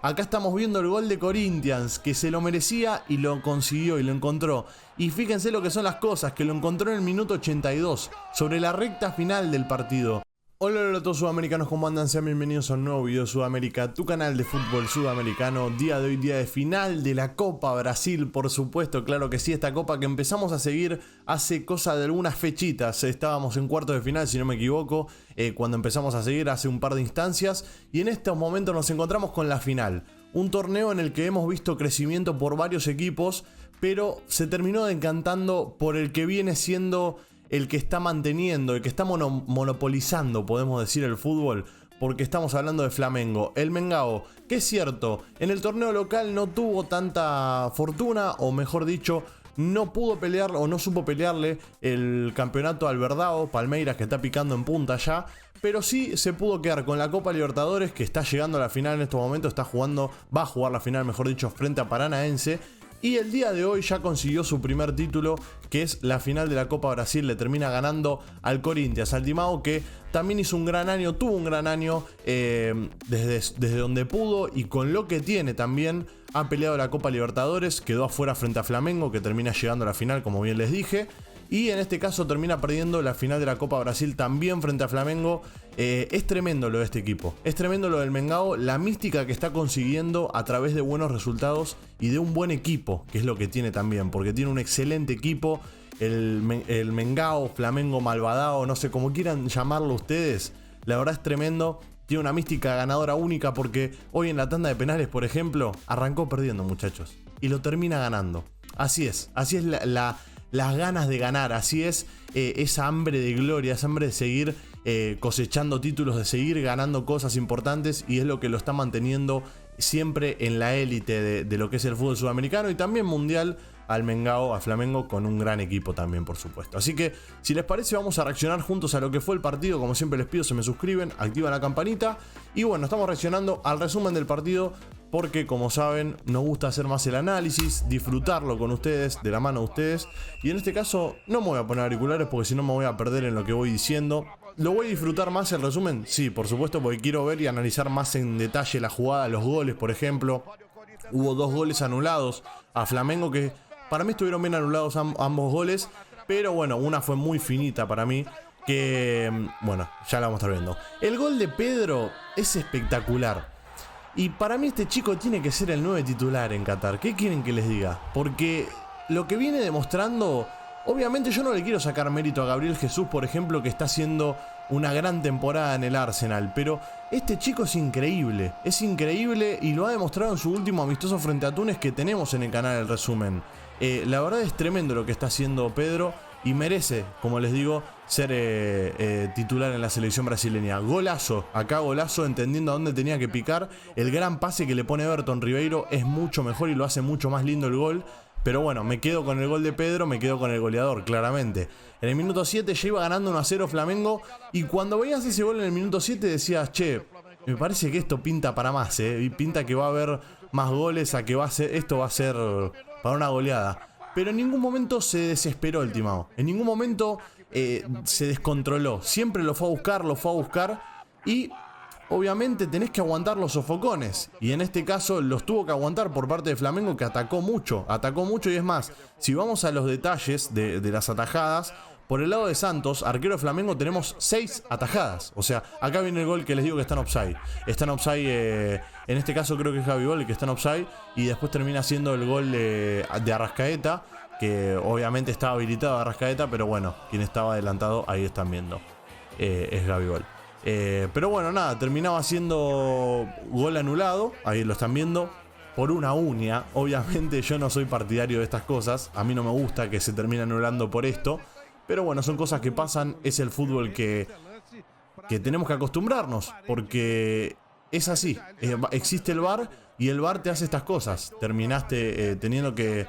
Acá estamos viendo el gol de Corinthians, que se lo merecía y lo consiguió y lo encontró. Y fíjense lo que son las cosas, que lo encontró en el minuto 82, sobre la recta final del partido. Hola a todos sudamericanos, ¿cómo andan? Sean bienvenidos a un nuevo video de Sudamérica, tu canal de fútbol sudamericano. Día de hoy, día de final de la Copa Brasil, por supuesto, claro que sí, esta copa que empezamos a seguir hace cosa de algunas fechitas. Estábamos en cuartos de final, si no me equivoco, cuando empezamos a seguir hace un par de instancias. Y en estos momentos nos encontramos con la final. Un torneo en el que hemos visto crecimiento por varios equipos, pero se terminó decantando por el que viene siendo el que está manteniendo, el que está monopolizando, podemos decir, el fútbol, porque estamos hablando de Flamengo, el Mengao, que es cierto, en el torneo local no tuvo tanta fortuna, o mejor dicho, no pudo pelear o no supo pelearle el campeonato al Verdão, Palmeiras, que está picando en punta ya, pero sí se pudo quedar con la Copa Libertadores, que está llegando a la final en estos momentos, va a jugar la final, mejor dicho, frente a Paranaense. Y el día de hoy ya consiguió su primer título, que es la final de la Copa Brasil. Le termina ganando al Corinthians, al Timão, que también hizo un gran año, tuvo un gran año desde donde pudo y con lo que tiene también. Ha peleado la Copa Libertadores, quedó afuera frente a Flamengo, que termina llegando a la final, como bien les dije. Y en este caso termina perdiendo la final de la Copa Brasil también frente a Flamengo. Es tremendo lo de este equipo. Es tremendo lo del Mengao. La mística que está consiguiendo a través de buenos resultados y de un buen equipo, que es lo que tiene también. Porque tiene un excelente equipo. El Mengao, Flamengo Malvadao, no sé cómo quieran llamarlo ustedes. La verdad es tremendo. Tiene una mística ganadora única porque hoy en la tanda de penales, por ejemplo, arrancó perdiendo, muchachos. Y lo termina ganando. Así es las ganas de ganar, así es esa hambre de gloria, esa hambre de seguir cosechando títulos, de seguir ganando cosas importantes, y es lo que lo está manteniendo siempre en la élite de lo que es el fútbol sudamericano y también mundial, al Mengao, a Flamengo, con un gran equipo también, por supuesto. Así que, si les parece, vamos a reaccionar juntos a lo que fue el partido. Como siempre les pido, se me suscriben, activan la campanita. Y bueno, estamos reaccionando al resumen del partido, porque como saben, nos gusta hacer más el análisis, disfrutarlo con ustedes, de la mano de ustedes. Y en este caso, no me voy a poner auriculares porque si no me voy a perder en lo que voy diciendo. ¿Lo voy a disfrutar más el resumen? Sí, por supuesto, porque quiero ver y analizar más en detalle la jugada, los goles, por ejemplo. Hubo 2 goles anulados a Flamengo, que para mí estuvieron bien anulados ambos goles, pero bueno, una fue muy finita para mí, que bueno, ya la vamos a estar viendo. El gol de Pedro es espectacular. Y para mí este chico tiene que ser el 9 titular en Qatar. ¿Qué quieren que les diga? Porque lo que viene demostrando, obviamente yo no le quiero sacar mérito a Gabriel Jesús, por ejemplo, que está haciendo una gran temporada en el Arsenal, pero este chico es increíble y lo ha demostrado en su último amistoso frente a Túnez, que tenemos en el canal el resumen. La verdad es tremendo lo que está haciendo Pedro y merece, como les digo, ser titular en la selección brasileña. Golazo, acá golazo, entendiendo a dónde tenía que picar. El gran pase que le pone Everton Ribeiro es mucho mejor y lo hace mucho más lindo el gol. Pero bueno, me quedo con el gol de Pedro, me quedo con el goleador, claramente. En el minuto 7 ya iba ganando 1-0 Flamengo, y cuando veías ese gol en el minuto 7 decías, che, me parece que esto pinta para más, y pinta que va a haber más goles, a que esto va a ser para una goleada. Pero en ningún momento se desesperó el Timão, en ningún momento se descontroló, siempre lo fue a buscar, y obviamente tenés que aguantar los sofocones, y en este caso los tuvo que aguantar por parte de Flamengo, que atacó mucho, y es más, si vamos a los detalles de las atajadas, por el lado de Santos, arquero de Flamengo, tenemos 6 atajadas. O sea, acá viene el gol que les digo que está en offside. Está en offside, en este caso creo que es Gabigol el que está en offside, y después termina siendo el gol de Arrascaeta, que obviamente estaba habilitado a Arrascaeta, pero bueno, quien estaba adelantado, ahí están viendo, es Gabigol. Pero bueno, nada, terminaba siendo gol anulado, ahí lo están viendo, por una uña. Obviamente yo no soy partidario de estas cosas, a mí no me gusta que se termine anulando por esto, pero bueno, son cosas que pasan, es el fútbol que tenemos que acostumbrarnos, porque es así, existe el VAR y el VAR te hace estas cosas, terminaste teniendo que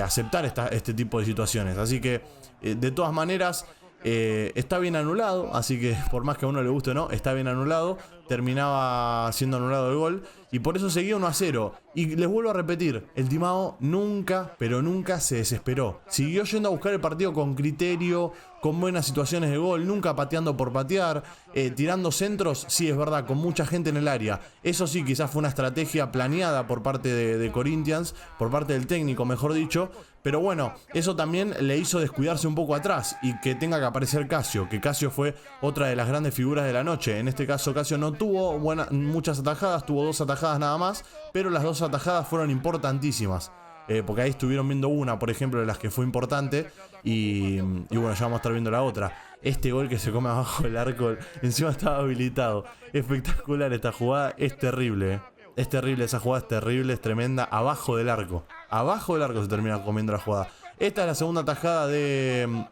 aceptar este tipo de situaciones, así que de todas maneras está bien anulado, así que por más que a uno le guste o no, está bien anulado. terminaba siendo anulado el gol. Y por eso seguía 1-0. Y les vuelvo a repetir, el Timao nunca, pero nunca se desesperó. Siguió yendo a buscar el partido con criterio, con buenas situaciones de gol, nunca pateando por patear, tirando centros, sí es verdad, con mucha gente en el área. Eso sí, quizás fue una estrategia planeada por parte de Corinthians, por parte del técnico, mejor dicho. Pero bueno, eso también le hizo descuidarse un poco atrás y que tenga que aparecer Casio, que Casio fue otra de las grandes figuras de la noche. En este caso Casio no tuvo muchas atajadas, tuvo 2 atajadas nada más, pero las 2 atajadas fueron importantísimas. Porque ahí estuvieron viendo una, por ejemplo, de las que fue importante. Y bueno, ya vamos a estar viendo la otra. Este gol que se come abajo del arco, encima estaba habilitado. Espectacular esta jugada, es terrible. Es terrible, esa jugada es terrible, es tremenda. Abajo del arco se termina comiendo la jugada. Esta es la segunda tajada de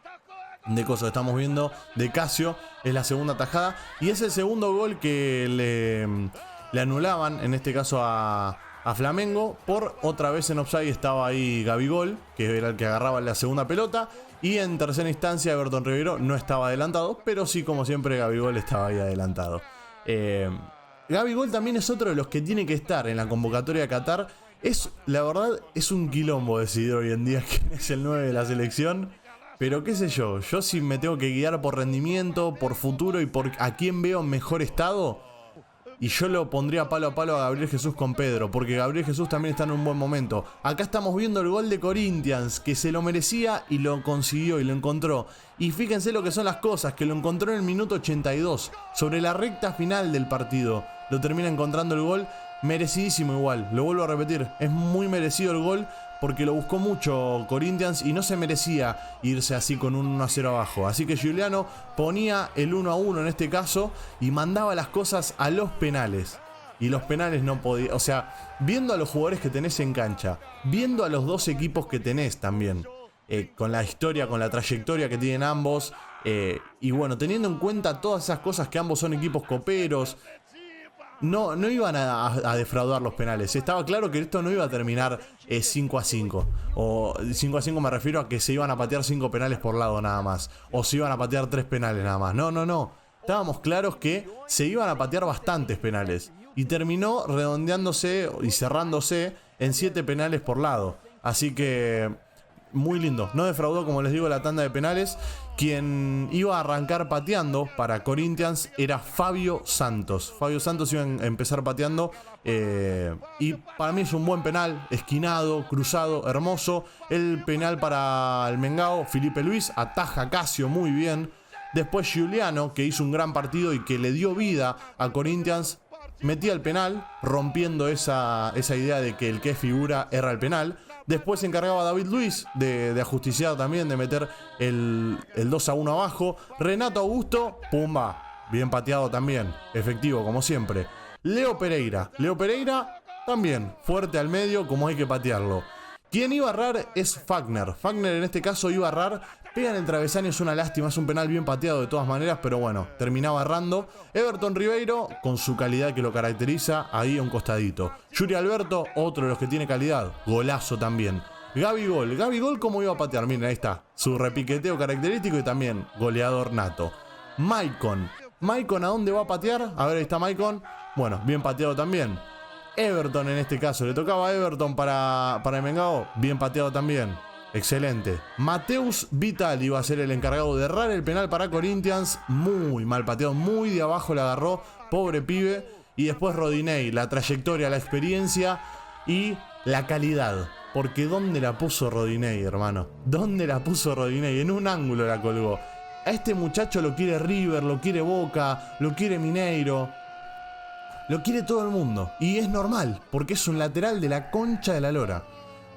cosa que estamos viendo, de Casio. Es la segunda tajada. Y es el segundo gol que le anulaban, en este caso a Flamengo. Por otra vez en offside estaba ahí Gabigol, que era el que agarraba la segunda pelota. Y en tercera instancia Everton Ribeiro no estaba adelantado, pero sí, como siempre, Gabigol estaba ahí adelantado. Gabigol también es otro de los que tiene que estar en la convocatoria de Qatar. La verdad, es un quilombo decidir hoy en día quién es el 9 de la selección. Pero qué sé yo si me tengo que guiar por rendimiento, por futuro y por a quién veo en mejor estado. Y yo lo pondría palo a palo a Gabriel Jesús con Pedro, porque Gabriel Jesús también está en un buen momento. Acá estamos viendo el gol de Corinthians, que se lo merecía y lo consiguió y lo encontró. Y fíjense lo que son las cosas, que lo encontró en el minuto 82, sobre la recta final del partido. Lo termina encontrando el gol, merecidísimo igual, lo vuelvo a repetir, es muy merecido el gol. Porque lo buscó mucho Corinthians y no se merecía irse así con un 1-0 abajo. Así que Giuliano ponía el 1-1 en este caso y mandaba las cosas a los penales. Y los penales no podía, o sea, viendo a los jugadores que tenés en cancha, viendo a los dos equipos que tenés también, con la historia, con la trayectoria que tienen ambos, y bueno, teniendo en cuenta todas esas cosas, que ambos son equipos coperos, no iban a defraudar los penales. Estaba claro que esto no iba a terminar 5-5. O 5-5 me refiero a que se iban a patear 5 penales por lado nada más. O se iban a patear 3 penales nada más. No. Estábamos claros que se iban a patear bastantes penales. Y terminó redondeándose y cerrándose en 7 penales por lado. Así que muy lindo. No defraudó, como les digo, la tanda de penales. Quien iba a arrancar pateando para Corinthians era Fabio Santos. Fabio Santos iba a empezar pateando. Y para mí es un buen penal. Esquinado, cruzado, hermoso. El penal para el Mengao. Felipe Luis ataja a Casio muy bien. Después Giuliano, que hizo un gran partido y que le dio vida a Corinthians, metía el penal, rompiendo esa idea de que el que es figura erra el penal. Después se encargaba David Luiz de ajusticiar también, de meter el 2-1 abajo. Renato Augusto, pumba, bien pateado también, efectivo como siempre. Leo Pereira también, fuerte al medio como hay que patearlo. Quien iba a errar es Fagner. Fagner en este caso iba a errar. Pega en el travesaño, es una lástima, es un penal bien pateado de todas maneras, pero bueno, terminaba errando. Everton Ribeiro, con su calidad que lo caracteriza, ahí a un costadito. Yuri Alberto, otro de los que tiene calidad, golazo también. Gabigol, ¿cómo iba a patear? Miren, ahí está, su repiqueteo característico y también goleador nato. Maicon, ¿a dónde va a patear? A ver, ahí está Maicon. Bueno, bien pateado también. Everton en este caso, le tocaba a Everton para el Mengao, bien pateado también. Excelente. Mateus Vital iba a ser el encargado de errar el penal para Corinthians. Muy mal pateado, muy de abajo le agarró. Pobre pibe. Y después Rodinei, la trayectoria, la experiencia y la calidad. Porque ¿dónde la puso Rodinei, hermano? ¿Dónde la puso Rodinei? En un ángulo la colgó. A este muchacho lo quiere River, lo quiere Boca, lo quiere Mineiro. Lo quiere todo el mundo. Y es normal, porque es un lateral de la concha de la lora.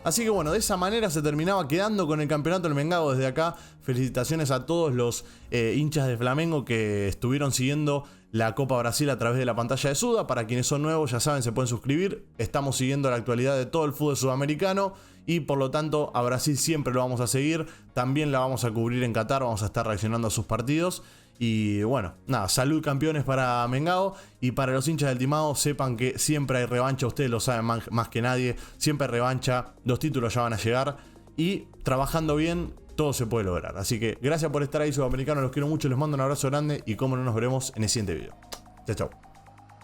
Así que bueno, de esa manera se terminaba quedando con el campeonato del Mengao desde acá. Felicitaciones a todos los hinchas de Flamengo que estuvieron siguiendo la Copa Brasil a través de la pantalla de Suda. Para quienes son nuevos, ya saben, se pueden suscribir. Estamos siguiendo la actualidad de todo el fútbol sudamericano y por lo tanto a Brasil siempre lo vamos a seguir. También la vamos a cubrir en Qatar, vamos a estar reaccionando a sus partidos. Y bueno, nada, salud campeones para Mengao. Y para los hinchas del Timao, sepan que siempre hay revancha. Ustedes lo saben más que nadie. Siempre hay revancha, los títulos ya van a llegar. Y trabajando bien, todo se puede lograr. Así que gracias por estar ahí, sudamericanos. Los quiero mucho, les mando un abrazo grande. Y como no, nos veremos en el siguiente video. Chao, chao.